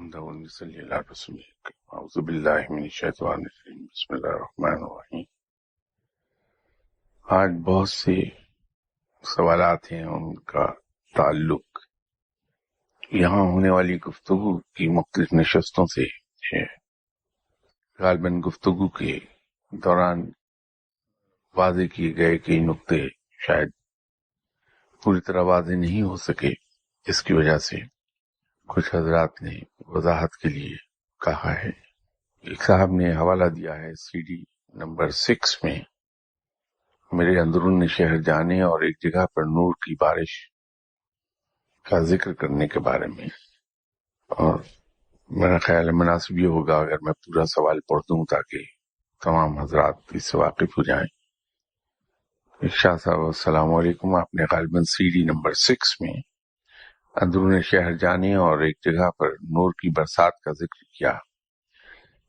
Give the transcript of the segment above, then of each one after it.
حمدا ونصلي على رسوله الكريم. أعوذ بالله من الشیطان الرجیم. بسم اللہ الرحمن الرحیم. آج بہت سے سوالات ہیں، ان کا تعلق یہاں ہونے والی گفتگو کی مختلف نشستوں سے ہے. غالباً گفتگو کے دوران واضح کیے گئے کئی نقطے شاید پوری طرح واضح نہیں ہو سکے، جس کی وجہ سے کچھ حضرات نے وضاحت کے لیے کہا ہے. ایک صاحب نے حوالہ دیا ہے سی ڈی نمبر 6 میں میرے اندرون شہر جانے اور ایک جگہ پر نور کی بارش کا ذکر کرنے کے بارے میں، اور میرا خیال ہے مناسب یہ ہوگا اگر میں پورا سوال پڑھ دوں تاکہ تمام حضرات اس سے واقف ہو جائیں. شاہ صاحب السلام علیکم. آپ نے غالباً سی ڈی نمبر 6 میں اندرون شہر جانے اور ایک جگہ پر نور کی برسات کا ذکر کیا،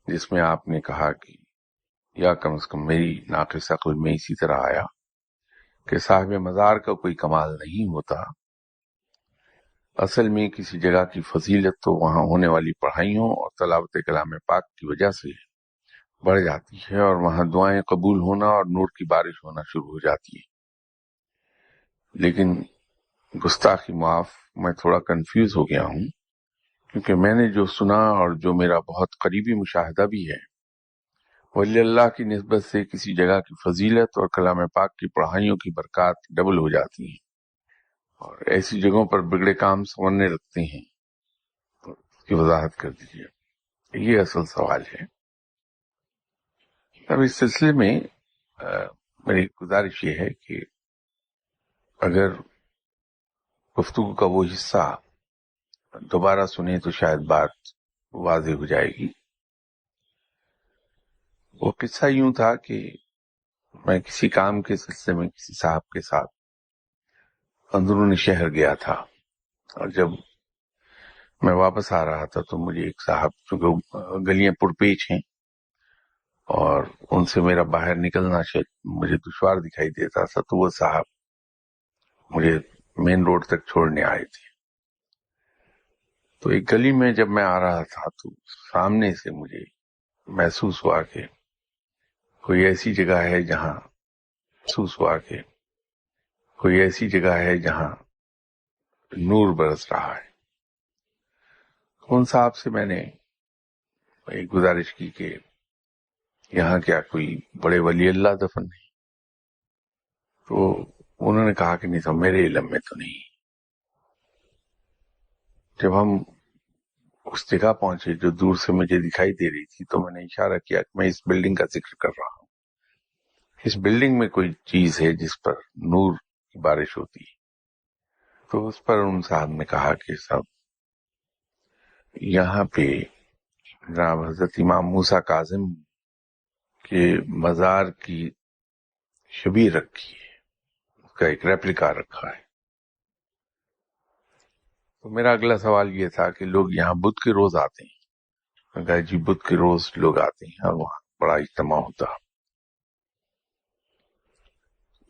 جس میں آپ نے کہا کہ یا کم از کم میری ناقص عقل میں اسی طرح آیا کہ صاحب مزار کا کوئی کمال نہیں ہوتا. اصل میں کسی جگہ کی فضیلت تو وہاں ہونے والی پڑھائیوں اور تلاوت کلام پاک کی وجہ سے بڑھ جاتی ہے، اور وہاں دعائیں قبول ہونا اور نور کی بارش ہونا شروع ہو جاتی ہے. لیکن گستاخی معاف، میں تھوڑا کنفیوز ہو گیا ہوں، کیونکہ میں نے جو سنا اور جو میرا بہت قریبی مشاہدہ بھی ہے، ولی اللہ کی نسبت سے کسی جگہ کی فضیلت اور کلام پاک کی پڑھائیوں کی برکات ڈبل ہو جاتی ہیں، اور ایسی جگہوں پر بگڑے کام سننے لگتے ہیں. تو اس کی وضاحت کر دیجیے. یہ اصل سوال ہے. اب اس سلسلے میں میری گزارش یہ ہے کہ اگر گفتگو کا وہ حصہ دوبارہ سنیں تو شاید بات واضح ہو جائے گی. وہ قصہ یوں تھا کہ میں کسی کام کے سلسلے میں کسی صاحب کے ساتھ اندرون شہر گیا تھا، اور جب میں واپس آ رہا تھا تو مجھے ایک صاحب، چونکہ گلیاں پرپیچ ہیں اور ان سے میرا باہر نکلنا شاید مجھے دشوار دکھائی دیتا تھا، تو وہ صاحب مجھے مین روڈ تک چھوڑنے آئے تھے. تو ایک گلی میں جب میں آ رہا تھا تو سامنے سے مجھے محسوس ہوا کہ کوئی ایسی جگہ ہے جہاں نور برس رہا ہے. ان صاحب سے میں نے ایک گزارش کی کہ یہاں کیا کوئی بڑے ولی اللہ دفن ہے؟ تو انہوں نے کہا کہ نہیں صاحب، میرے علم میں تو نہیں. جب ہم اس جگہ پہنچے جو دور سے مجھے دکھائی دے رہی تھی تو میں نے اشارہ کیا کہ میں اس بلڈنگ کا ذکر کر رہا ہوں. اس بلڈنگ میں کوئی چیز ہے جس پر نور کی بارش ہوتی ہے. تو اس پر ان صاحب نے کہا کہ صاحب یہاں پہ جناب حضرت امام موسیٰ کاظم کے مزار کی شبیہ رکھی ہے، اس کا ایک ریپلیکا رکھا ہے. تو میرا اگلا سوال یہ تھا کہ لوگ یہاں بدھ کے روز آتے ہیں. میں کہا جی بدھ کے روز لوگ آتے ہیں اور وہاں بڑا اجتماع ہوتا.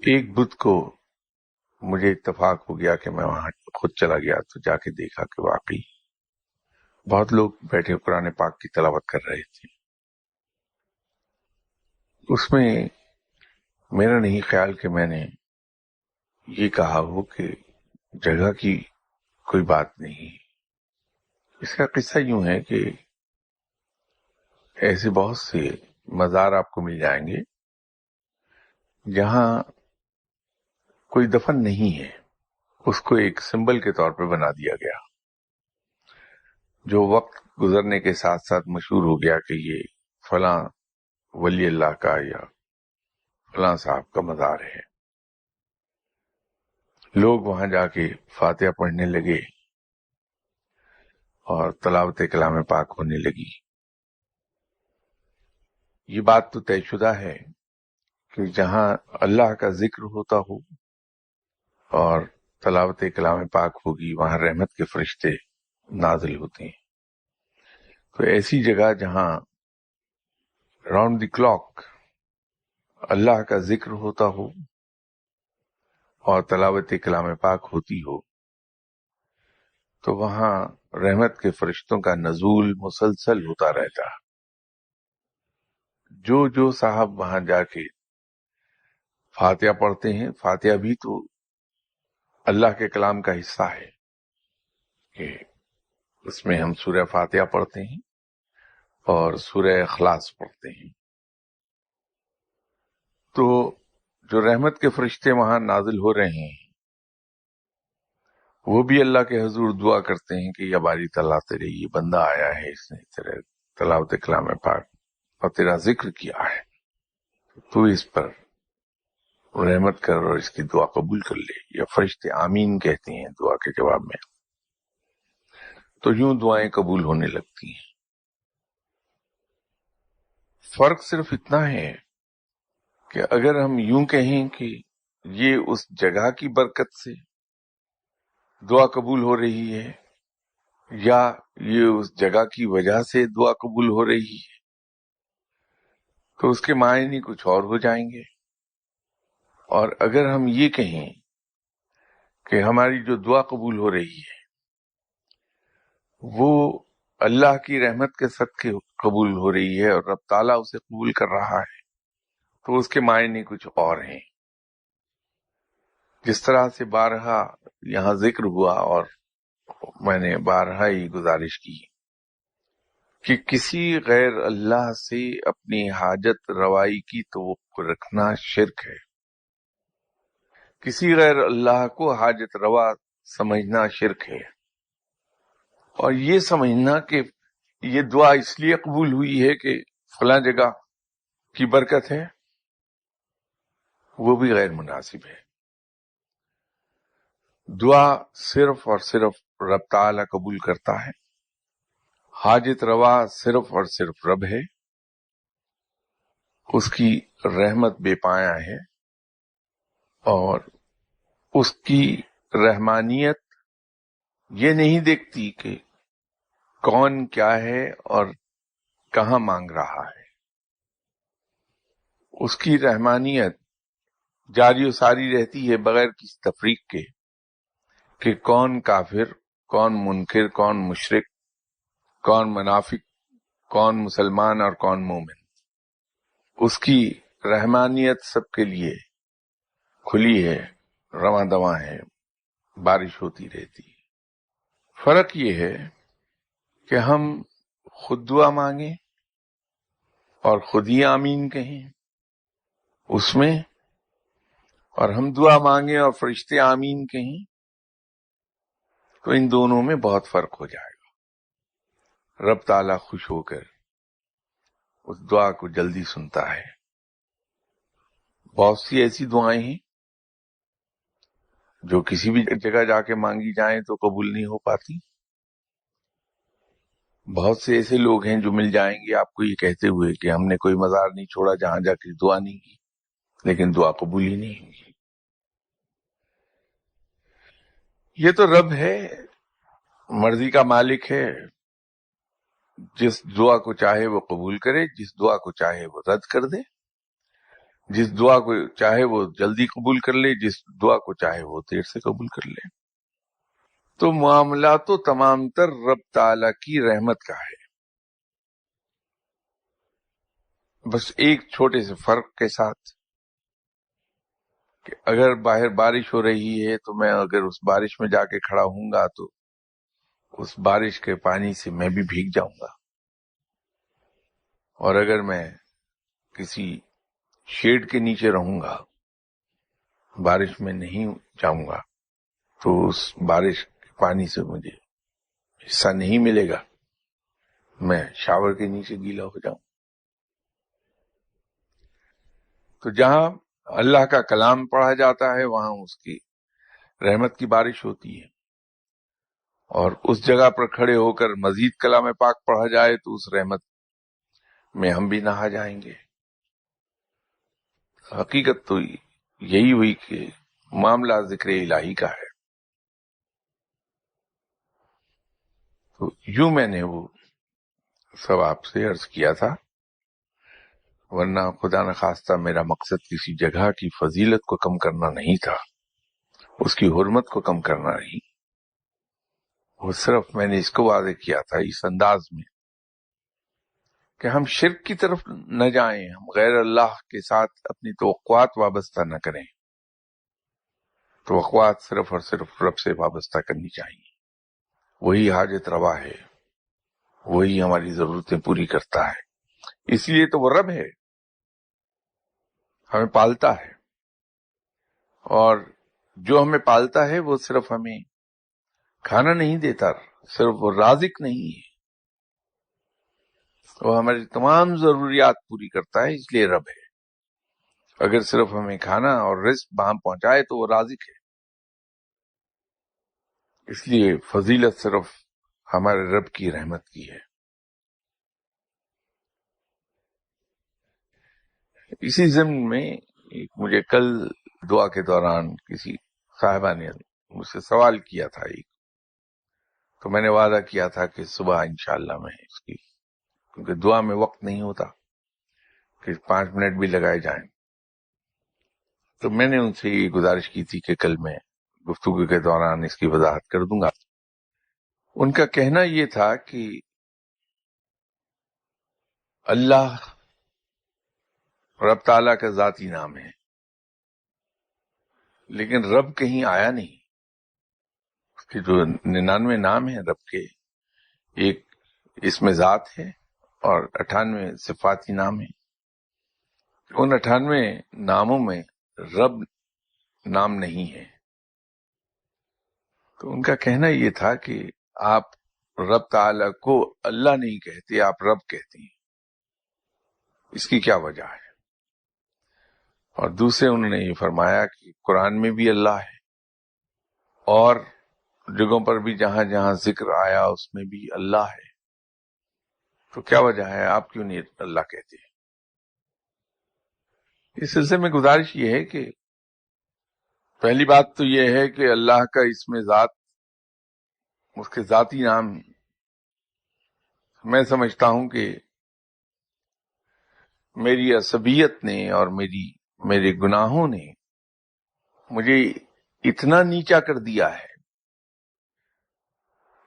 ایک بدھ کو مجھے اتفاق ہو گیا کہ میں وہاں خود چلا گیا تو جا کے دیکھا کہ واقعی بہت لوگ بیٹھے قرآن پاک کی تلاوت کر رہے تھے. اس میں میرا نہیں خیال کہ میں نے یہ کہا ہو کہ جگہ کی کوئی بات نہیں. اس کا قصہ یوں ہے کہ ایسے بہت سے مزار آپ کو مل جائیں گے جہاں کوئی دفن نہیں ہے، اس کو ایک سمبل کے طور پہ بنا دیا گیا، جو وقت گزرنے کے ساتھ ساتھ مشہور ہو گیا کہ یہ فلاں ولی اللہ کا یا فلاں صاحب کا مزار ہے. لوگ وہاں جا کے فاتحہ پڑھنے لگے اور تلاوت کلام پاک ہونے لگی. یہ بات تو طے شدہ ہے کہ جہاں اللہ کا ذکر ہوتا ہو اور تلاوت کلام پاک ہوگی وہاں رحمت کے فرشتے نازل ہوتے ہیں. تو ایسی جگہ جہاں راؤنڈ دی کلاک اللہ کا ذکر ہوتا ہو اور تلاوت کلام پاک ہوتی ہو، تو وہاں رحمت کے فرشتوں کا نزول مسلسل ہوتا رہتا. جو جو صاحب وہاں جا کے فاتحہ پڑھتے ہیں، فاتحہ بھی تو اللہ کے کلام کا حصہ ہے کہ اس میں ہم سورہ فاتحہ پڑھتے ہیں اور سورہ اخلاص پڑھتے ہیں. تو جو رحمت کے فرشتے وہاں نازل ہو رہے ہیں وہ بھی اللہ کے حضور دعا کرتے ہیں کہ یا باری تعالیٰ تیرے یہ بندہ آیا ہے، اس نے تیرے تلاوت کلام پاک اور تیرا ذکر کیا ہے، تو اس پر رحمت کر اور اس کی دعا قبول کر لے. یا فرشتے آمین کہتے ہیں دعا کے جواب میں، تو یوں دعائیں قبول ہونے لگتی ہیں. فرق صرف اتنا ہے کہ اگر ہم یوں کہیں کہ یہ اس جگہ کی برکت سے دعا قبول ہو رہی ہے یا یہ اس جگہ کی وجہ سے دعا قبول ہو رہی ہے، تو اس کے معنی کچھ اور ہو جائیں گے. اور اگر ہم یہ کہیں کہ ہماری جو دعا قبول ہو رہی ہے وہ اللہ کی رحمت کے صدقے قبول ہو رہی ہے اور رب تعالیٰ اسے قبول کر رہا ہے، تو اس کے معنی کچھ اور ہیں. جس طرح سے بارہا یہاں ذکر ہوا اور میں نے بارہا ہی گزارش کی کہ کسی غیر اللہ سے اپنی حاجت روائی کی توقع رکھنا شرک ہے. کسی غیر اللہ کو حاجت روا سمجھنا شرک ہے. اور یہ سمجھنا کہ یہ دعا اس لیے قبول ہوئی ہے کہ فلاں جگہ کی برکت ہے، وہ بھی غیر مناسب ہے. دعا صرف اور صرف رب تعالیٰ قبول کرتا ہے. حاجت روا صرف اور صرف رب ہے، اس کی رحمت بے پایہ ہے اور اس کی رحمانیت یہ نہیں دیکھتی کہ کون کیا ہے اور کہاں مانگ رہا ہے. اس کی رحمانیت جاری و ساری رہتی ہے بغیر کسی تفریق کے کہ کون کافر، کون منکر، کون مشرک، کون منافق، کون مسلمان اور کون مومن. اس کی رحمانیت سب کے لیے کھلی ہے، رواں دواں ہے، بارش ہوتی رہتی ہے. فرق یہ ہے کہ ہم خود دعا مانگیں اور خود ہی آمین کہیں اس میں، اور ہم دعا مانگیں اور فرشتے آمین کہیں، تو ان دونوں میں بہت فرق ہو جائے گا. رب تعالیٰ خوش ہو کر اس دعا کو جلدی سنتا ہے. بہت سی ایسی دعائیں ہیں جو کسی بھی جگہ جا کے مانگی جائیں تو قبول نہیں ہو پاتی. بہت سے ایسے لوگ ہیں جو مل جائیں گے آپ کو یہ کہتے ہوئے کہ ہم نے کوئی مزار نہیں چھوڑا جہاں جا کے دعا نہیں کی، لیکن دعا قبول ہی نہیں ہوگی. یہ تو رب ہے، مرضی کا مالک ہے. جس دعا کو چاہے وہ قبول کرے، جس دعا کو چاہے وہ رد کر دے، جس دعا کو چاہے وہ جلدی قبول کر لے، جس دعا کو چاہے وہ دیر سے قبول کر لے. تو معاملہ تو تمام تر رب تعالیٰ کی رحمت کا ہے، بس ایک چھوٹے سے فرق کے ساتھ کہ اگر باہر بارش ہو رہی ہے تو میں اگر اس بارش میں جا کے کھڑا ہوں گا تو اس بارش کے پانی سے میں بھی بھیگ جاؤں گا، اور اگر میں کسی شیڈ کے نیچے رہوں گا، بارش میں نہیں جاؤں گا، تو اس بارش کے پانی سے مجھے حصہ نہیں ملے گا، میں شاور کے نیچے گیلا ہو جاؤں. تو جہاں اللہ کا کلام پڑھا جاتا ہے وہاں اس کی رحمت کی بارش ہوتی ہے، اور اس جگہ پر کھڑے ہو کر مزید کلام پاک پڑھا جائے تو اس رحمت میں ہم بھی نہا جائیں گے. حقیقت تو یہی ہوئی کہ معاملہ ذکر الہی کا ہے. تو یوں میں نے وہ سب آپ سے عرض کیا تھا، ورنہ خدا نخواستہ میرا مقصد کسی جگہ کی فضیلت کو کم کرنا نہیں تھا، اس کی حرمت کو کم کرنا نہیں. وہ صرف میں نے اس کو واضح کیا تھا اس انداز میں کہ ہم شرک کی طرف نہ جائیں، ہم غیر اللہ کے ساتھ اپنی توقعات وابستہ نہ کریں. توقعات صرف اور صرف رب سے وابستہ کرنی چاہیے. وہی حاجت روا ہے، وہی ہماری ضرورتیں پوری کرتا ہے. اس لیے تو وہ رب ہے، ہمیں پالتا ہے، اور جو ہمیں پالتا ہے وہ صرف ہمیں کھانا نہیں دیتا، صرف وہ رازق نہیں ہے، وہ ہماری تمام ضروریات پوری کرتا ہے، اس لیے رب ہے. اگر صرف ہمیں کھانا اور رزق وہاں پہنچائے تو وہ رازق ہے. اس لیے فضیلت صرف ہمارے رب کی رحمت کی ہے. اسی ضمن میں مجھے کل دعا کے دوران کسی صاحبہ نے مجھ سے سوال کیا تھا تو میں نے وعدہ کیا تھا کہ صبح انشاءاللہ میں اس کی، کیونکہ دعا میں وقت نہیں ہوتا کہ 5 منٹ بھی لگائے جائیں، تو میں نے ان سے یہ گزارش کی تھی کہ کل میں گفتگو کے دوران اس کی وضاحت کر دوں گا. ان کا کہنا یہ تھا کہ اللہ رب تعالیٰ کا ذاتی نام ہے، لیکن رب کہیں آیا نہیں. اس کے جو 99 نام ہیں رب کے، ایک اس میں ذات ہے اور 98 صفاتی نام ہیں. ان 98 ناموں میں رب نام نہیں ہے. تو ان کا کہنا یہ تھا کہ آپ رب تعالیٰ کو اللہ نہیں کہتے، آپ رب کہتے ہیں، اس کی کیا وجہ ہے؟ اور دوسرے انہوں نے یہ فرمایا کہ قرآن میں بھی اللہ ہے اور جگہوں پر بھی جہاں جہاں ذکر آیا اس میں بھی اللہ ہے، تو کیا وجہ ہے آپ کیوں نہیں اللہ کہتے؟ اس سلسلے میں گزارش یہ ہے کہ پہلی بات تو یہ ہے کہ اللہ کا اسم ذات، اس کے ذاتی نام، میں سمجھتا ہوں کہ میری عصبیت نے اور میرے گناہوں نے مجھے اتنا نیچا کر دیا ہے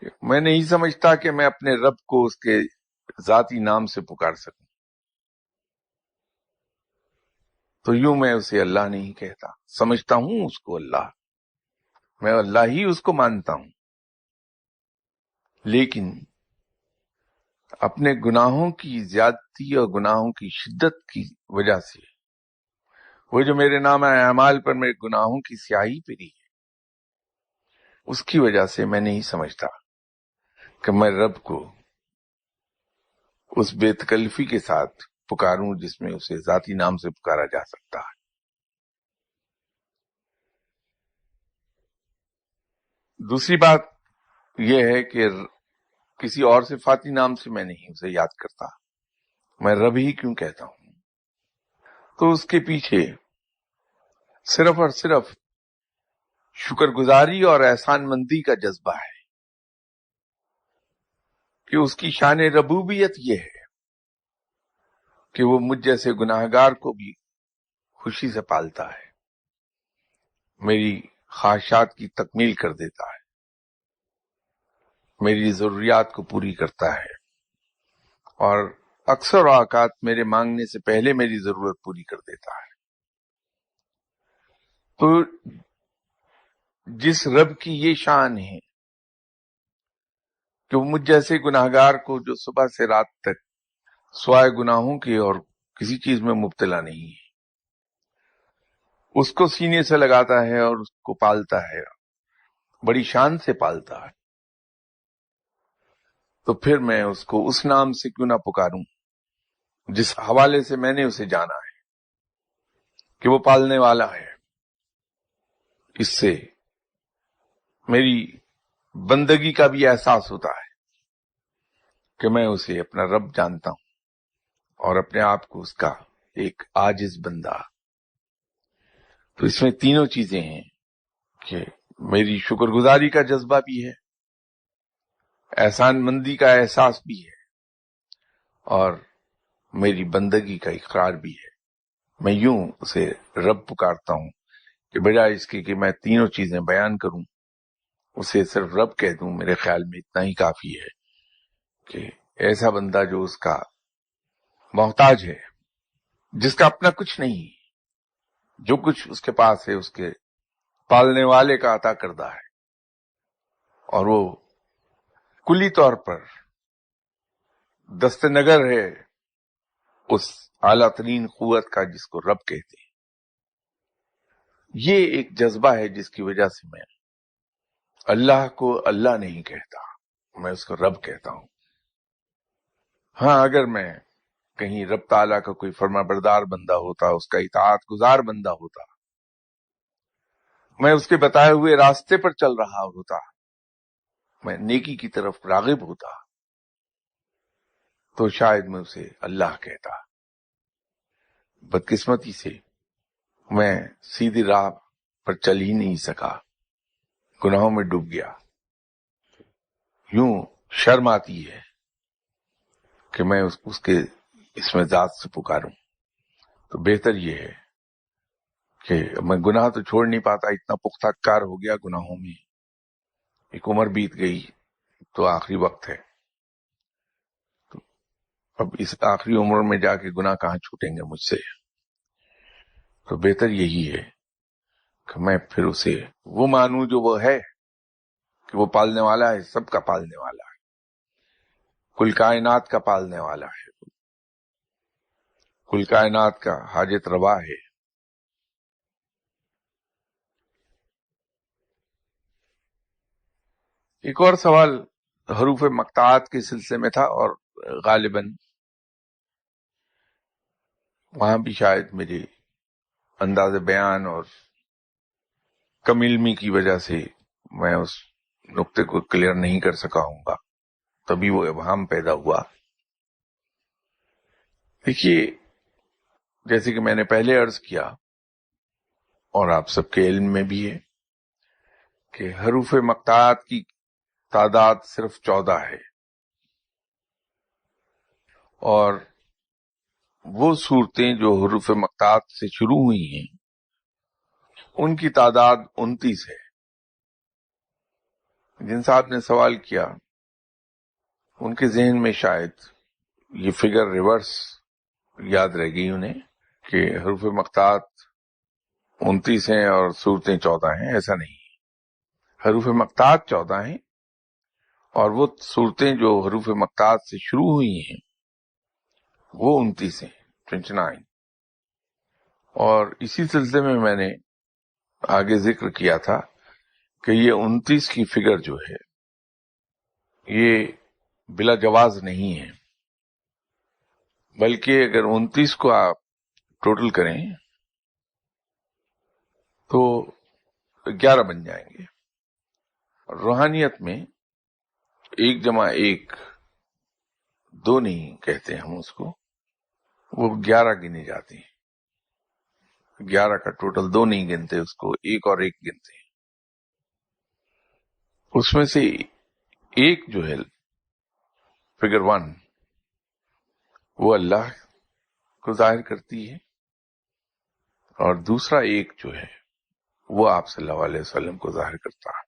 کہ میں نہیں سمجھتا کہ میں اپنے رب کو اس کے ذاتی نام سے پکار سکوں. تو یوں میں اسے اللہ نہیں کہتا، سمجھتا ہوں اس کو اللہ، میں اللہ ہی اس کو مانتا ہوں، لیکن اپنے گناہوں کی زیادتی اور گناہوں کی شدت کی وجہ سے، وہ جو میرے نام اعمال پر میرے گناہوں کی سیاہی پڑی ہے، اس کی وجہ سے میں نہیں سمجھتا کہ میں رب کو اس بے تکلفی کے ساتھ پکاروں جس میں اسے ذاتی نام سے پکارا جا سکتا ہے. دوسری بات یہ ہے کہ کسی اور صفاتی نام سے میں نہیں اسے یاد کرتا، میں رب ہی کیوں کہتا ہوں؟ تو اس کے پیچھے صرف اور صرف شکر گزاری اور احسان مندی کا جذبہ ہے کہ اس کی شان ربوبیت یہ ہے کہ وہ مجھ جیسے گناہگار کو بھی خوشی سے پالتا ہے، میری خواہشات کی تکمیل کر دیتا ہے، میری ضروریات کو پوری کرتا ہے، اور اکثر اوقات میرے مانگنے سے پہلے میری ضرورت پوری کر دیتا ہے. تو جس رب کی یہ شان ہے کہ وہ مجھ جیسے گناہگار کو جو صبح سے رات تک سوائے گناہوں کے اور کسی چیز میں مبتلا نہیں ہے، اس کو سینے سے لگاتا ہے اور اس کو پالتا ہے، بڑی شان سے پالتا ہے، تو پھر میں اس کو اس نام سے کیوں نہ پکاروں جس حوالے سے میں نے اسے جانا ہے کہ وہ پالنے والا ہے. اس سے میری بندگی کا بھی احساس ہوتا ہے کہ میں اسے اپنا رب جانتا ہوں اور اپنے آپ کو اس کا ایک عاجز بندہ. تو اس میں تینوں چیزیں ہیں کہ میری شکر گزاری کا جذبہ بھی ہے، احسان مندی کا احساس بھی ہے، اور میری بندگی کا اقرار بھی ہے. میں یوں اسے رب پکارتا ہوں کہ بجائے اس کے کہ میں تینوں چیزیں بیان کروں، اسے صرف رب کہہ دوں، میرے خیال میں اتنا ہی کافی ہے کہ ایسا بندہ جو اس کا محتاج ہے، جس کا اپنا کچھ نہیں، جو کچھ اس کے پاس ہے اس کے پالنے والے کا عطا کردہ ہے، اور وہ کلی طور پر دست نگر ہے اس اعلیٰ ترین قوت کا جس کو رب کہتے ہیں۔ یہ ایک جذبہ ہے جس کی وجہ سے میں اللہ کو اللہ نہیں کہتا، میں اس کو رب کہتا ہوں۔ ہاں، اگر میں کہیں رب تعالیٰ کا کوئی فرما بردار بندہ ہوتا، اس کا اطاعت گزار بندہ ہوتا، میں اس کے بتائے ہوئے راستے پر چل رہا ہوتا، میں نیکی کی طرف راغب ہوتا، تو شاید میں اسے اللہ کہتا۔ بدقسمتی سے میں سیدھی راہ پر چل ہی نہیں سکا، گناہوں میں ڈوب گیا۔ یوں شرم آتی ہے کہ میں اس کے اس میں ذات سے پکاروں، تو بہتر یہ ہے کہ میں گناہ تو چھوڑ نہیں پاتا، اتنا پختہ کار ہو گیا گناہوں میں، ایک عمر بیت گئی، تو آخری وقت ہے، تو اب اس آخری عمر میں جا کے گناہ کہاں چھوٹیں گے مجھ سے؟ تو بہتر یہی ہے کہ میں پھر اسے وہ مانوں جو وہ ہے، کہ وہ پالنے والا ہے، سب کا پالنے والا ہے، کل کائنات کا پالنے والا ہے، کل کائنات کا حاجت روا ہے۔ ایک اور سوال حروف مقطعات کے سلسلے میں تھا، اور غالباً وہاں بھی شاید میرے انداز بیان اور کم علمی کی وجہ سے میں اس نقطے کو کلیئر نہیں کر سکا ہوں گا، تبھی وہ ابہام پیدا ہوا۔ دیکھیے، جیسے کہ میں نے پہلے عرض کیا اور آپ سب کے علم میں بھی ہے کہ حروف مقطعات کی تعداد صرف 14 ہے، اور وہ صورتیں جو حروف مقطعات سے شروع ہوئی ہیں ان کی تعداد 29 ہے۔ جن صاحب نے سوال کیا ان کے ذہن میں شاید یہ فگر ریورس یاد رہ گئی انہیں کہ حروف مقطعات 29 ہیں اور صورتیں 14 ہیں۔ ایسا نہیں، حروف مقطعات 14 ہیں، اور وہ صورتیں جو حروف مقطعات سے شروع ہوئی ہیں وہ 29 ہیں، 29۔ اور اسی سلسلے میں نے آگے ذکر کیا تھا کہ یہ 29 کی فگر جو ہے یہ بلا جواز نہیں ہے، بلکہ اگر 29 کو آپ ٹوٹل کریں تو 11 بن جائیں گے۔ روحانیت میں 1 جمع 1 2 نہیں کہتے ہم اس کو، وہ 11 گنے جاتے ہیں۔ 11 کا ٹوٹل 2 نہیں گنتے، اس کو 1 اور 1 گنتے ہیں۔ اس میں سے ایک جو ہے فگر 1 وہ اللہ کو ظاہر کرتی ہے، اور دوسرا ایک جو ہے وہ آپ صلی اللہ علیہ وسلم کو ظاہر کرتا ہے۔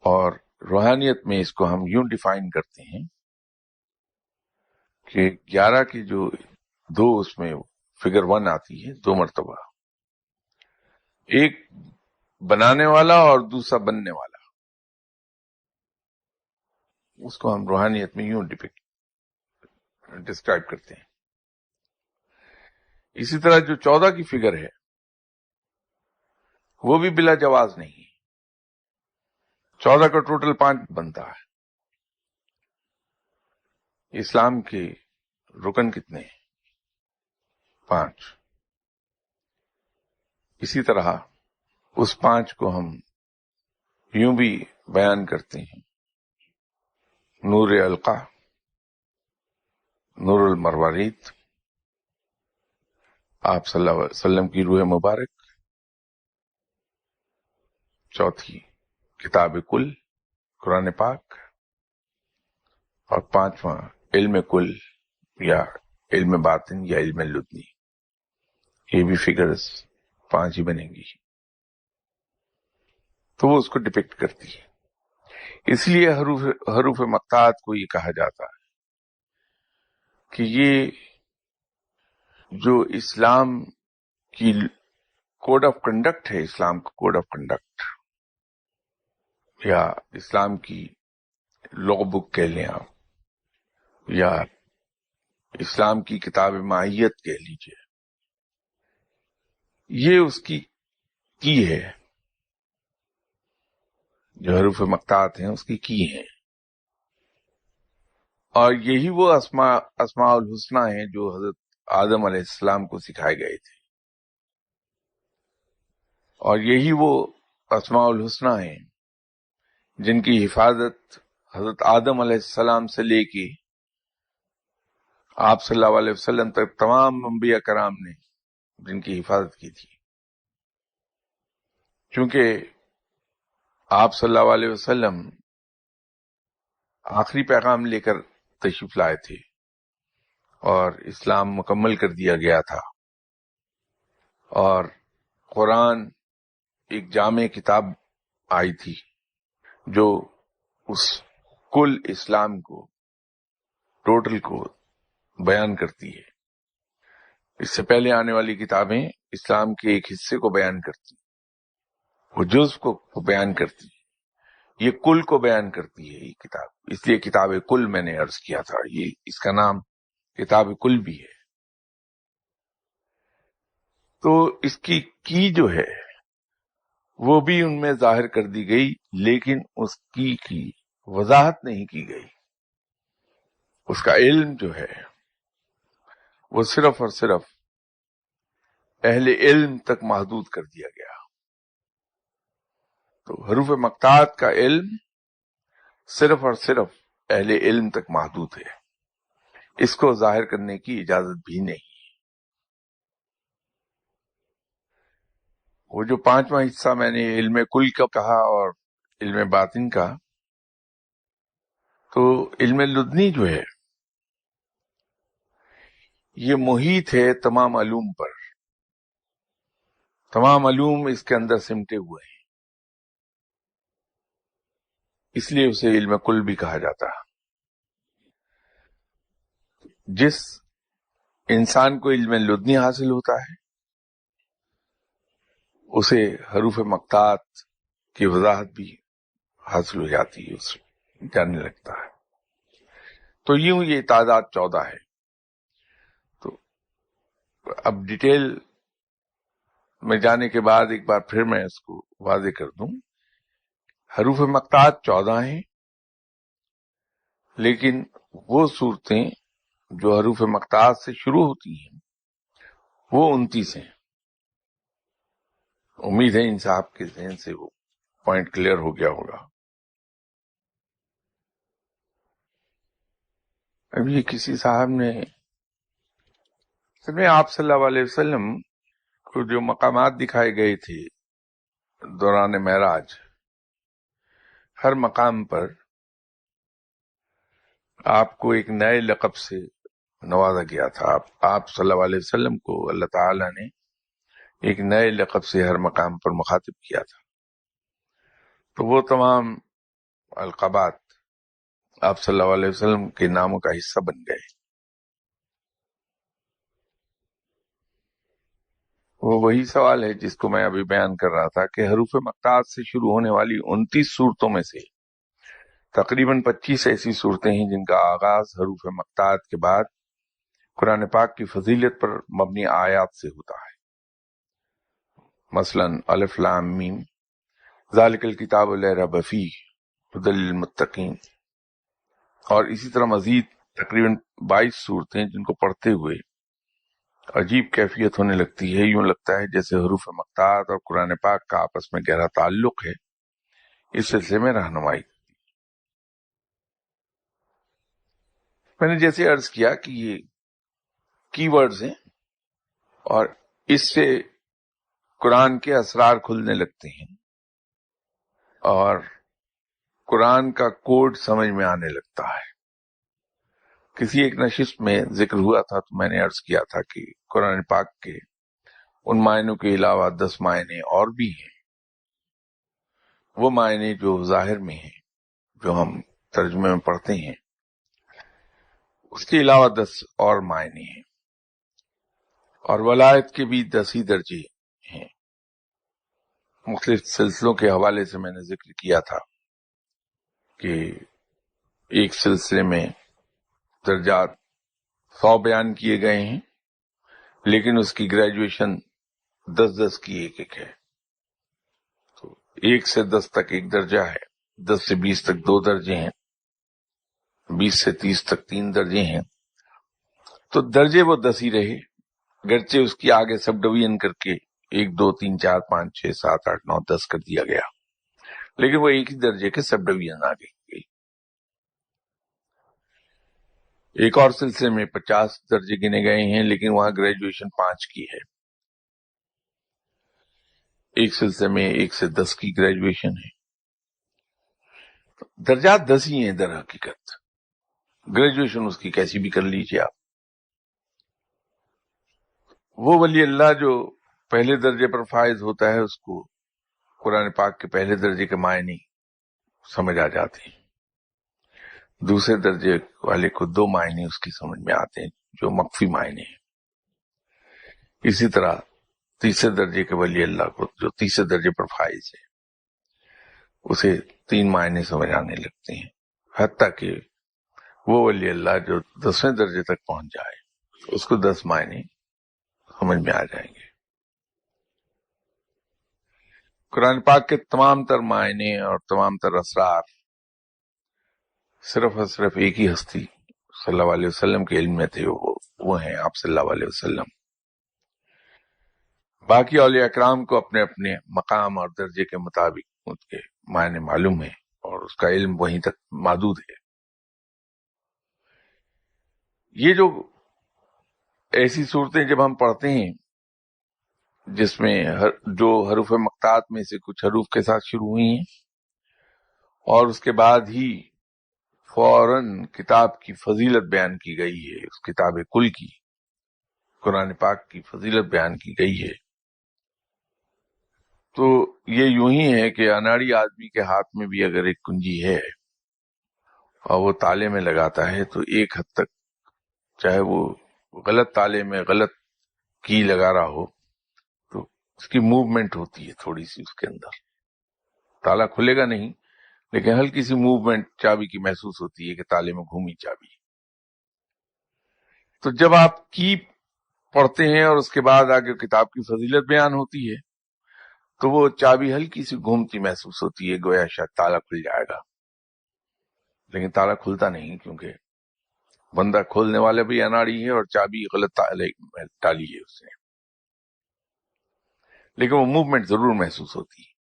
اور روحانیت میں اس کو ہم یوں ڈیفائن کرتے ہیں کہ 11 کی جو 2 اس میں فگر 1 آتی ہے 2 مرتبہ، ایک بنانے والا اور دوسرا بننے والا، اس کو ہم روحانیت میں یوں ڈسکرائب کرتے ہیں۔ اسی طرح جو 14 کی فگر ہے وہ بھی بلا جواز نہیں، 14 کا ٹوٹل 5 بنتا ہے۔ اسلام کے رکن کتنے ہیں؟ 5۔ اسی طرح اس 5 کو ہم یوں بھی بیان کرتے ہیں: نور القا، نور المروارید، آپ صلی اللہ علیہ وسلم کی روح مبارک، چوتھی کتاب کل قرآن پاک، اور 5واں علم کل یا علم باطن یا علم لدنی۔ یہ بھی فگرز 5 ہی بنیں گی۔ تو وہ اس کو ڈپکٹ کرتی ہے. اس لیے حروف مقطعات کو یہ کہا جاتا ہے کہ یہ جو اسلام کی کوڈ آف کنڈکٹ ہے، اسلام کا کوڈ آف کنڈکٹ یا اسلام کی لا بک کہہ لیں آپ، یا اسلام کی کتاب ماہیت کہہ لیجئے، یہ اس کی ہے. جو حروف مقطعات ہیں اس کی ہیں، اور یہی وہ اسماء الحسنہ ہیں جو حضرت آدم علیہ السلام کو سکھائے گئے تھے، اور یہی وہ اسماء الحسنہ ہیں جن کی حفاظت حضرت آدم علیہ السلام سے لے کے آپ صلی اللہ علیہ وسلم تک تمام انبیاء کرام نے جن کی حفاظت کی تھی. چونکہ آپ صلی اللہ علیہ وسلم آخری پیغام لے کر تشریف لائے تھے اور اسلام مکمل کر دیا گیا تھا، اور قرآن ایک جامع کتاب آئی تھی جو اس کل اسلام کو، ٹوٹل کو بیان کرتی ہے. اس سے پہلے آنے والی کتابیں اسلام کے ایک حصے کو بیان کرتی، وہ جزء کو بیان کرتی، یہ کل کو بیان کرتی ہے یہ کتاب. اس لیے کتاب کل میں نے عرض کیا تھا، یہ اس کا نام کتاب کل بھی ہے. تو اس کی جو ہے وہ بھی ان میں ظاہر کر دی گئی، لیکن اس کی وضاحت نہیں کی گئی. اس کا علم جو ہے وہ صرف اور صرف اہل علم تک محدود کر دیا گیا. تو حروف مقطعات کا علم صرف اور صرف اہل علم تک محدود ہے، اس کو ظاہر کرنے کی اجازت بھی نہیں. وہ جو پانچواں حصہ میں نے علم کل کا کہا اور علم باطن کا، تو علم لدنی جو ہے یہ محیط ہے تمام علوم پر، تمام علوم اس کے اندر سمٹے ہوئے ہیں، اس لیے اسے علم کل بھی کہا جاتا ہے. جس انسان کو علم لدنی حاصل ہوتا ہے اسے حروف مقطعات کی وضاحت بھی حاصل ہو جاتی ہے، اسے جاننے لگتا ہے. تو یوں یہ تعداد 14 ہے. تو اب ڈیٹیل میں جانے کے بعد ایک بار پھر میں اس کو واضح کر دوں. حروف مقطعات 14 ہیں، لیکن وہ صورتیں جو حروف مقطعات سے شروع ہوتی ہیں وہ 29 ہیں. امید ہے ان صاحب کے ذہن سے وہ پوائنٹ کلیئر ہو گیا ہوگا. ابھی کسی صاحب نے آپ صلی اللہ علیہ وسلم کو جو مقامات دکھائے گئے تھے دوران معراج، ہر مقام پر آپ کو ایک نئے لقب سے نوازا گیا تھا. آپ صلی اللہ علیہ وسلم کو اللہ تعالی نے ایک نئے لقب سے ہر مقام پر مخاطب کیا تھا. تو وہ تمام القابات آپ صلی اللہ علیہ وسلم کے ناموں کا حصہ بن گئے. وہ وہی سوال ہے جس کو میں ابھی بیان کر رہا تھا کہ حروف مقطعات سے شروع ہونے والی 29 صورتوں میں سے تقریباً 25 ایسی صورتیں ہیں جن کا آغاز حروف مقطعات کے بعد قرآن پاک کی فضیلت پر مبنی آیات سے ہوتا ہے. مثلا الف لام میم ذالک الکتاب لا ریب فیہ ھدی للمتقین، اور اسی طرح مزید تقریباً 22 صورتیں جن کو پڑھتے ہوئے عجیب کیفیت ہونے لگتی ہے، یوں لگتا ہے جیسے حروف مقطعات اور قرآن پاک کا آپس میں گہرا تعلق ہے. اس سلسلے میں رہنمائی میں نے جیسے عرض کیا کہ یہ کی ورڈز ہیں اور اس سے قرآن کے اسرار کھلنے لگتے ہیں اور قرآن کا کوڈ سمجھ میں آنے لگتا ہے. کسی ایک نشست میں ذکر ہوا تھا تو میں نے عرض کیا تھا کہ قرآن پاک کے ان معنوں کے علاوہ 10 معنی اور بھی ہیں. وہ معنی جو ظاہر میں ہیں، جو ہم ترجمے میں پڑھتے ہیں، اس کے علاوہ 10 اور معنی ہیں، اور ولایت کے بھی 10 ہی درجے ہیں۔ مختلف سلسلوں کے حوالے سے میں نے ذکر کیا تھا کہ ایک سلسلے میں درجات 100 بیان کیے گئے ہیں، لیکن اس کی گریجویشن 10 کی ایک ایک ہے۔ تو 1 سے 10 تک ایک درجہ ہے، 10 سے 20 تک 2 درجے ہیں، 20 سے 30 تک 3 درجے ہیں۔ تو درجے وہ 10 ہی رہے، گرچہ اس کی آگے سب ڈویژن کر کے 1 2 3 4 5 6 7 8 9 10 کر دیا گیا، لیکن وہ ایک ہی درجے کے سب ڈویژن آگے گئی۔ ایک اور سلسلے میں 50 درجے گنے گئے ہیں، لیکن وہاں گریجویشن 5 کی ہے۔ ایک سلسلے میں 1 سے 10 کی گریجویشن ہے۔ درجات 10 ہی ہیں در حقیقت، گریجویشن اس کی کیسی بھی کر لیجیے آپ۔ وہ ولی اللہ جو پہلے درجے پر فائز ہوتا ہے، اس کو قرآن پاک کے پہلے درجے کے معنی سمجھ آ جاتے ہیں، دوسرے درجے والے کو 2 معنی اس کی سمجھ میں آتے ہیں جو مخفی معنی ہیں۔ اسی طرح تیسرے درجے کے ولی اللہ کو جو تیسرے درجے پر فائز ہے، اسے 3 معنی سمجھ آنے لگتے ہیں، حتیٰ کہ وہ ولی اللہ جو 10ویں درجے تک پہنچ جائے اس کو 10 معنی سمجھ میں آ جائیں گے۔ قرآن پاک کے تمام تر معنی اور تمام تر اسرار صرف اور صرف ایک ہی ہستی صلی اللہ علیہ وسلم کے علم میں تھے، وہ ہیں آپ صلی اللہ علیہ وسلم۔ باقی اولیاء اکرام کو اپنے اپنے مقام اور درجے کے مطابق اس کے معنی معلوم ہے، اور اس کا علم وہیں تک محدود ہے۔ یہ جو ایسی صورتیں جب ہم پڑھتے ہیں جس میں جو حروف مقطعات میں سے کچھ حروف کے ساتھ شروع ہوئی ہیں، اور اس کے بعد ہی فوراً کتاب کی فضیلت بیان کی گئی ہے، اس کتاب کل کی، قرآن پاک کی فضیلت بیان کی گئی ہے، تو یہ یوں ہی ہے کہ اناڑی آدمی کے ہاتھ میں بھی اگر ایک کنجی ہے اور وہ تالے میں لگاتا ہے، تو ایک حد تک چاہے وہ غلط تالے میں غلط کی لگا رہا ہو تو اس کی موومنٹ ہوتی ہے تھوڑی سی، اس کے اندر تالا کھلے گا نہیں، لیکن ہلکی سی موومنٹ چابی کی محسوس ہوتی ہے کہ تالے میں گھومی چابی۔ تو جب آپ کی پڑھتے ہیں اور اس کے بعد آگے کتاب کی فضیلت بیان ہوتی ہے، تو وہ چابی ہلکی سی گھومتی محسوس ہوتی ہے، گویا شاید تالا کھل جائے گا، لیکن تالا کھلتا نہیں، کیونکہ بندہ کھولنے والا بھی اناڑی ہے اور چابی غلط تالے میں ڈالی ہے اس نے، لیکن وہ موومنٹ ضرور محسوس ہوتی ہے۔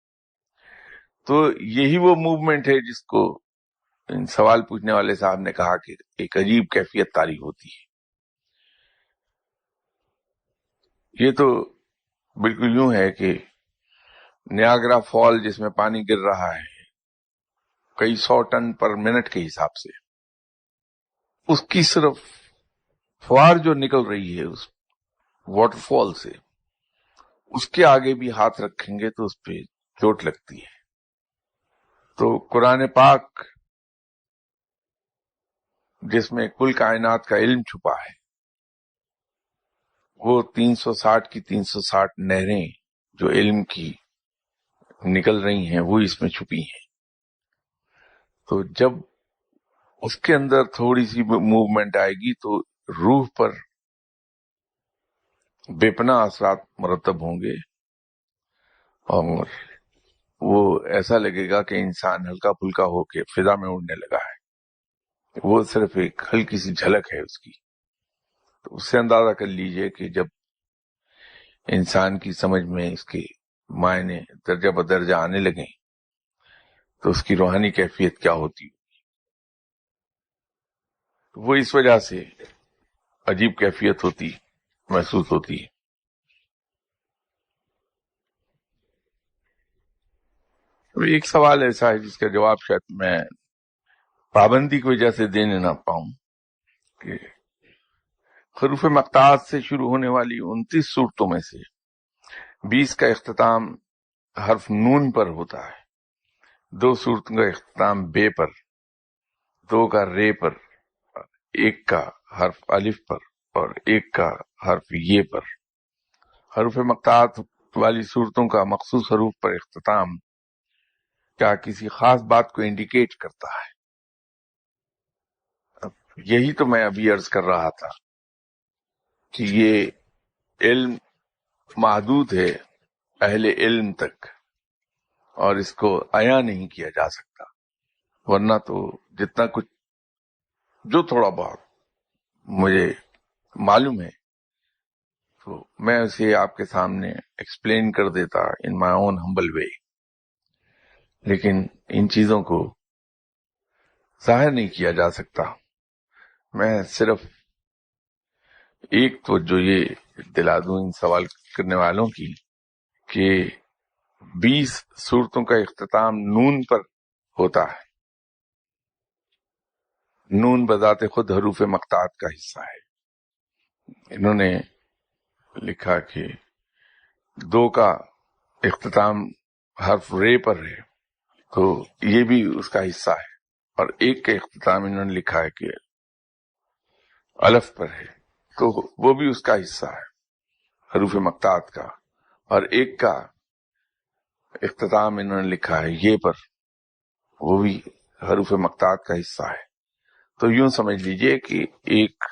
تو یہی وہ موومنٹ ہے جس کو ان سوال پوچھنے والے صاحب نے کہا کہ ایک عجیب کیفیت طاری ہوتی ہے۔ یہ تو بالکل یوں ہے کہ نیاگرا فال جس میں پانی گر رہا ہے کئی 100 ٹن پر منٹ کے حساب سے، اس کی صرف فوار جو نکل رہی ہے اس واٹر فال سے، اس کے آگے بھی ہاتھ رکھیں گے تو اس پہ چوٹ لگتی ہے۔ تو قرآن پاک جس میں کل کائنات کا علم چھپا ہے، وہ 360 کی 360 نہریں جو علم کی نکل رہی ہیں وہ اس میں چھپی ہیں۔ تو جب اس کے اندر تھوڑی سی موومنٹ آئے گی تو روح پر بے پناہ اثرات مرتب ہوں گے، اور وہ ایسا لگے گا کہ انسان ہلکا پھلکا ہو کے فضا میں اڑنے لگا ہے۔ وہ صرف ایک ہلکی سی جھلک ہے اس کی، تو اس سے اندازہ کر لیجئے کہ جب انسان کی سمجھ میں اس کے معنی درجہ بدرجہ آنے لگیں تو اس کی روحانی کیفیت کیا ہوتی ہے۔ وہ اس وجہ سے عجیب کیفیت ہوتی محسوس ہوتی ہے۔ ایک سوال ایسا ہے جس کا جواب شاید میں پابندی کی وجہ سے دینے نہ پاؤں، کہ حروف مقطعات سے شروع ہونے والی 29 صورتوں میں سے 20 کا اختتام حرف نون پر ہوتا ہے، دو صورتوں کا اختتام بے پر، دو کا رے پر، ایک کا حرف الف پر اور ایک کا حرف یہ پر۔ حروف مقطعات والی صورتوں کا مخصوص حروف پر اختتام کیا کسی خاص بات کو انڈیکیٹ کرتا ہے؟ اب یہی تو میں ابھی عرض کر رہا تھا کہ یہ علم محدود ہے اہل علم تک، اور اس کو عیاں نہیں کیا جا سکتا، ورنہ تو جتنا کچھ جو تھوڑا بہت مجھے معلوم ہے تو میں اسے آپ کے سامنے ایکسپلین کر دیتا ان مائی اون ہمبل وے، لیکن ان چیزوں کو ظاہر نہیں کیا جا سکتا۔ میں صرف ایک توجہ یہ دلا دوں ان سوال کرنے والوں کی کہ 20 صورتوں کا اختتام نون پر ہوتا ہے۔ نون بذات خود حروف مقطعات کا حصہ ہے۔ انہوں نے لکھا کہ دو کا اختتام حرف رے پر ہے تو یہ بھی اس کا حصہ ہے، اور ایک کا اختتام انہوں نے لکھا ہے کہ الف پر ہے تو وہ بھی اس کا حصہ ہے حروف مقطعات کا، اور ایک کا اختتام انہوں نے لکھا ہے یہ پر، وہ بھی حروف مقطعات کا حصہ ہے۔ تو یوں سمجھ لیجئے کہ ایک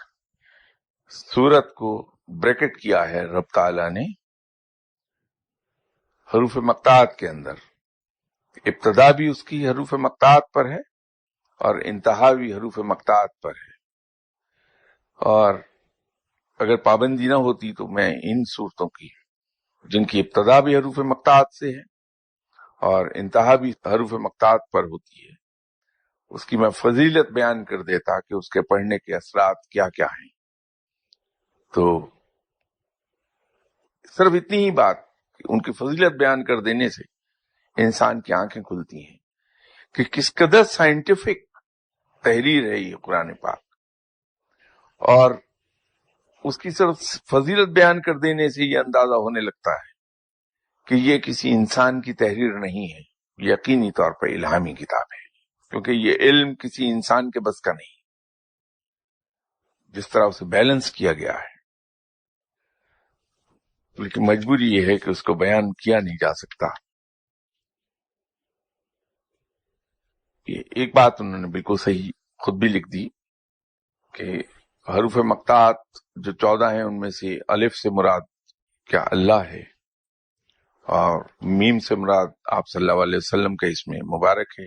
سورت کو بریکٹ کیا ہے رب تعالیٰ نے حروف مقطعات کے اندر، ابتدا بھی اس کی حروف مقطعات پر ہے اور انتہا بھی حروف مقطعات پر ہے، اور اگر پابندی نہ ہوتی تو میں ان صورتوں کی جن کی ابتدا بھی حروف مقطعات سے ہے اور انتہا بھی حروف مقطعات پر ہوتی ہے اس کی میں فضیلت بیان کر دیتا کہ اس کے پڑھنے کے اثرات کیا کیا ہیں۔ تو صرف اتنی ہی بات کہ ان کی فضیلت بیان کر دینے سے انسان کی آنکھیں کھلتی ہیں کہ کس قدر سائنٹیفک تحریر ہے یہ قرآن پاک، اور اس کی صرف فضیلت بیان کر دینے سے یہ اندازہ ہونے لگتا ہے کہ یہ کسی انسان کی تحریر نہیں ہے، یقینی طور پر الہامی کتاب ہے، کیونکہ یہ علم کسی انسان کے بس کا نہیں، جس طرح اسے بیلنس کیا گیا ہے، لیکن مجبوری یہ ہے کہ اس کو بیان کیا نہیں جا سکتا۔ یہ ایک بات انہوں نے بالکل صحیح خود بھی لکھ دی کہ حروف مقطعات جو 14 ہیں ان میں سے الف سے مراد کیا اللہ ہے، اور میم سے مراد آپ صلی اللہ علیہ وسلم کا اسم مبارک ہے،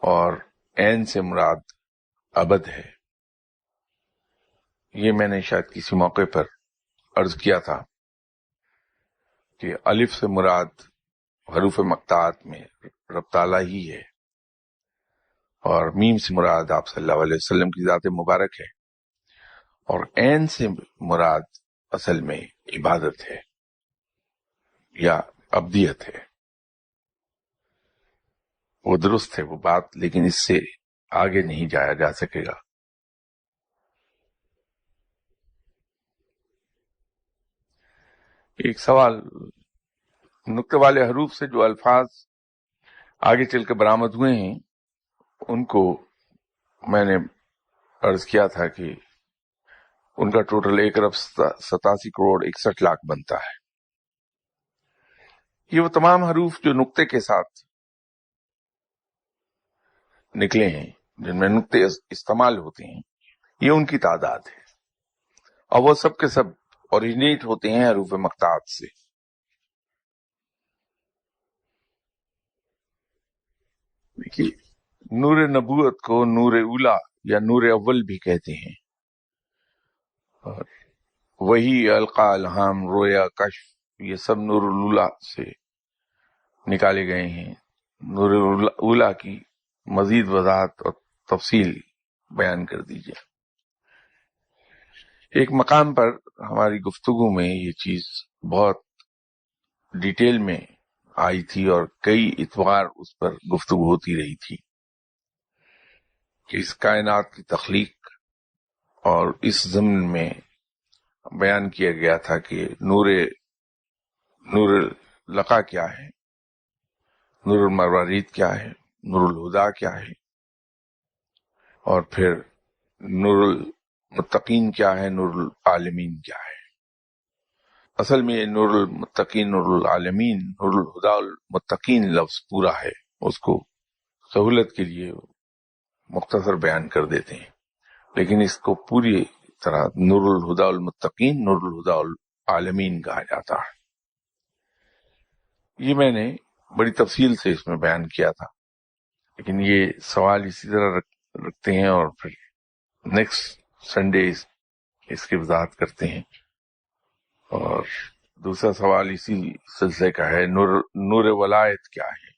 اور عین سے مراد ابد ہے۔ یہ میں نے شاید کسی موقع پر عرض کیا تھا کہ الف سے مراد حروف مقطعات میں رب تعالیٰ ہی ہے، اور میم سے مراد آپ صلی اللہ علیہ وسلم کی ذات مبارک ہے، اور عین سے مراد اصل میں عبادت ہے یا ابدیت ہے۔ وہ درست ہے وہ بات، لیکن اس سے آگے نہیں جایا جا سکے گا۔ ایک سوال، نقطے والے حروف سے جو الفاظ آگے چل کے برآمد ہوئے ہیں ان کو میں نے عرض کیا تھا کہ ان کا ٹوٹل 1,87,61,61,00,000 بنتا ہے۔ یہ وہ تمام حروف جو نقطے کے ساتھ نکلے ہیں، جن میں نقطے استعمال ہوتے ہیں، یہ ان کی تعداد ہے، اور وہ سب کے سب اوریجنیٹ ہوتے ہیں حروف مقطعات سے۔ دیکھیے، نور نبوت کو نور اولا یا نور اول بھی کہتے ہیں، اور وہی القا، الہام، رویا، کشف، یہ سب نور الاولا سے نکالے گئے ہیں۔ نور اولا کی مزید وضاحت اور تفصیل بیان کر دیجیے۔ ایک مقام پر ہماری گفتگو میں یہ چیز بہت ڈیٹیل میں آئی تھی اور کئی اتوار اس پر گفتگو ہوتی رہی تھی کہ اس کائنات کی تخلیق اور اس ضمن میں بیان کیا گیا تھا کہ نور لقا کیا ہے، نور المروارید کیا ہے، نور الہدا کیا ہے، اور پھر نور المتقین کیا ہے، نور العالمین کیا ہے۔ اصل میں نور المتقین، نور العالمین، نور الہدا المتقین لفظ پورا ہے، اس کو سہولت کے لیے مختصر بیان کر دیتے ہیں، لیکن اس کو پوری طرح نور الہدا المتقین، نور الہدا العالمین کہا جاتا ہے۔ یہ میں نے بڑی تفصیل سے اس میں بیان کیا تھا، لیکن یہ سوال اسی طرح رکھتے ہیں اور پھر نیکسٹ سنڈے اس کی وضاحت کرتے ہیں۔ اور دوسرا سوال اسی سلسلے کا ہے، نور ولایت کیا ہے؟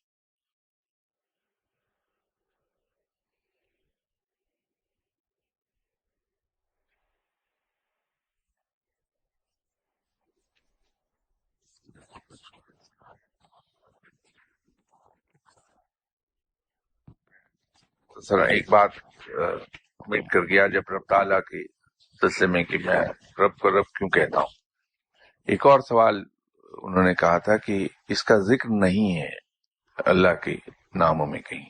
سر ایک بات کمنٹ کر گیا جب رب تعالیٰ کے سلسلے میں کہ میں رب کو رب کیوں کہتا ہوں، ایک اور سوال انہوں نے کہا تھا کہ اس کا ذکر نہیں ہے اللہ کے ناموں میں کہیں۔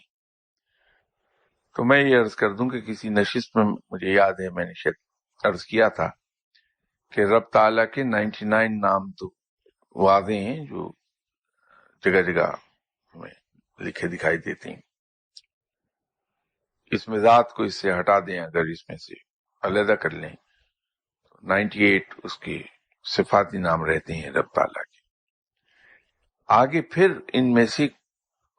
تو میں یہ عرض کر دوں کہ کسی نشست میں مجھے یاد ہے میں نے شاید عرض کیا تھا کہ رب تعالیٰ کے 99 نام تو واضح ہیں جو جگہ جگہ ہمیں لکھے دکھائی دیتے ہیں۔ اس میں ذات کو اس سے ہٹا دیں، اگر اس میں سے علیحدہ کر لیں، 98 اس کے صفاتی نام رہتے ہیں رب تعالیٰ کے۔ آگے پھر ان میں سے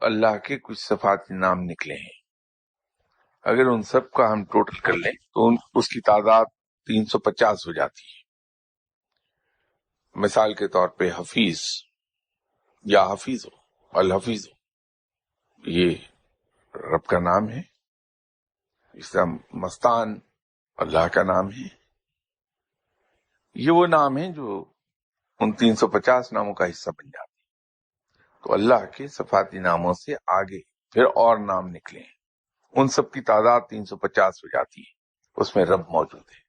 اللہ کے کچھ صفاتی نام نکلے ہیں، اگر ان سب کا ہم ٹوٹل کر لیں تو اس کی تعداد 350 ہو جاتی ہے۔ مثال کے طور پہ حفیظ یا حفیظ ہو، الحفیظ ہو، یہ رب کا نام ہے۔ اس طرح مستان اللہ کا نام ہے۔ یہ وہ نام ہیں جو ان 350 ناموں کا حصہ بن جاتے ہیں۔ تو اللہ کے صفاتی ناموں سے آگے پھر اور نام نکلے ہیں، ان سب کی تعداد 350 ہو جاتی ہے، اس میں رب موجود ہے۔